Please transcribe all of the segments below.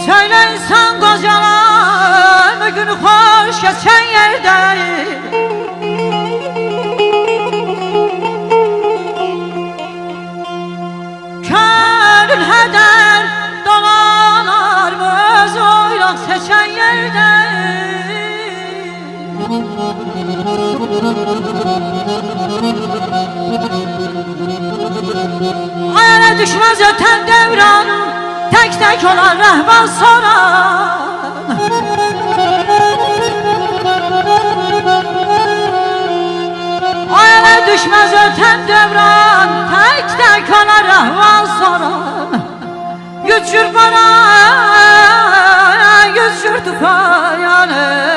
Söyle insan kocalar günü hoş geçen yerde. Könül heder dolanır mı öz oylak seçen yerde. Hayale düşmez öten devran, tek tek olan rehber soran. Hayale düşmez öten devran, tek tek olan rehber soran. Güçür bana, güçür tukayanı.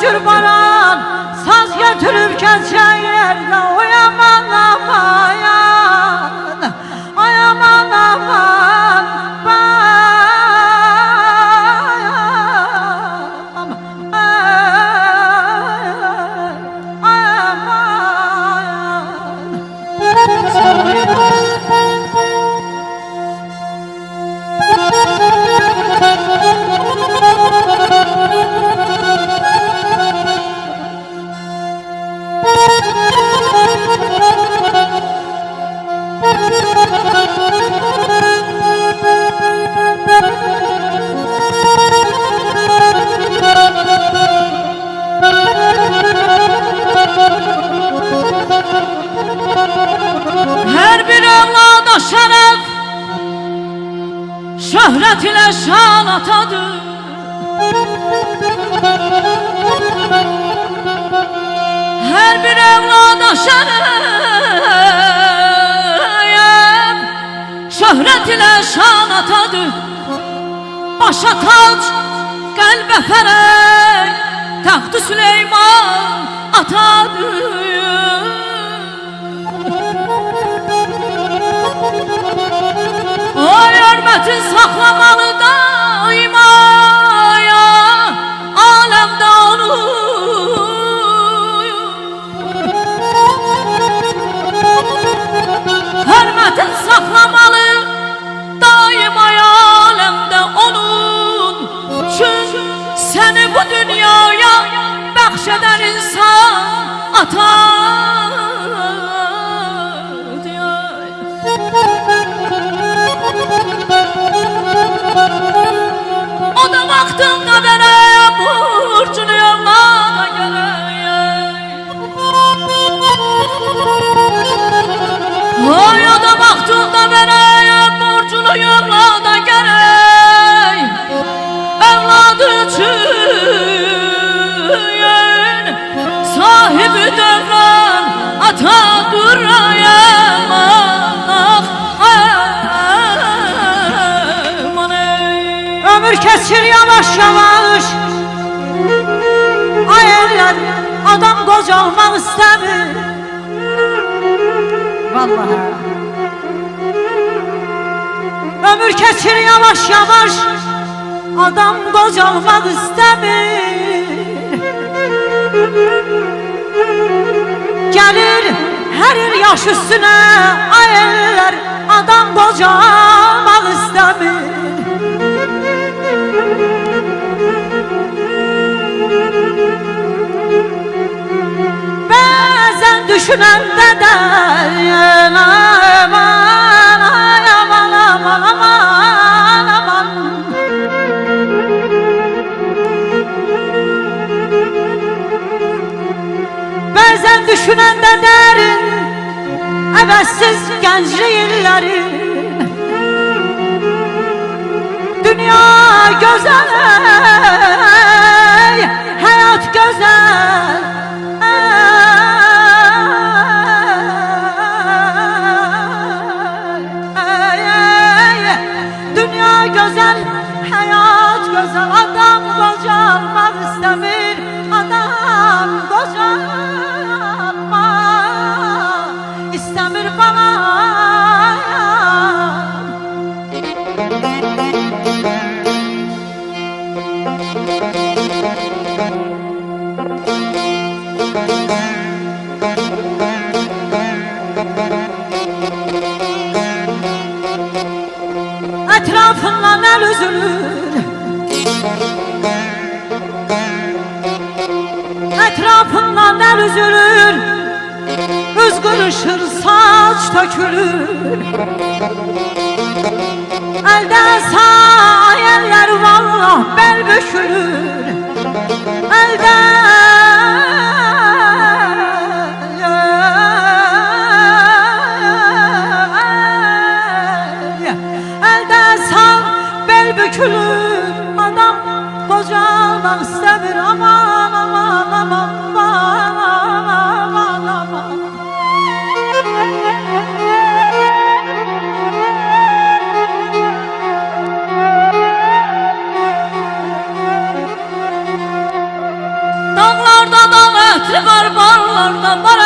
Güçür baran, saz götürüp geçen yerde. Oy aman aman, ay aman aman, her bir evlada şeref, şöhret ile şan atadır. Her bir evlada şeref, şöhret ile şan atadır. Başa tac, kalbe ferey, taht-ı Süleyman atadır. O hürmetin saklamalı daima ya, alemde onu. Hürmetin saklamalı daima ya, alemde onun. Çünkü seni bu dünyaya bəxşeden insan atadır. O da vaktında vereyim burcunu yollara geleyim. Oy o da vaktında vereyim burcunu yollara geleyim. Evladı için sahibi devran ata durayım. Ömür kesir yavaş yavaş, ay eller adam kocalmak istemir. Vallahi ömür kesir yavaş yavaş, adam kocalmak istemir. Gelir her il yaş üstüne, ay eller adam kocalmak istemir. Bazen düşünende de aman aman aman aman aman. Bazen düşünende derin, əvəzsiz gəncliyin. Dünya güzel, hayat güzel. Dünya güzel, hayat güzel. Adam kocalmak istemir, adam kocalmak istemir bana. Dağlar üzülür, üz kırışır, saç dökülür. Elden sağ eller vallah bel bükülür. Elden sağ bel bükülür. Adam kocamak istemir, aman aman aman aman aman. Dağlarda dağ etri var, barlarda bar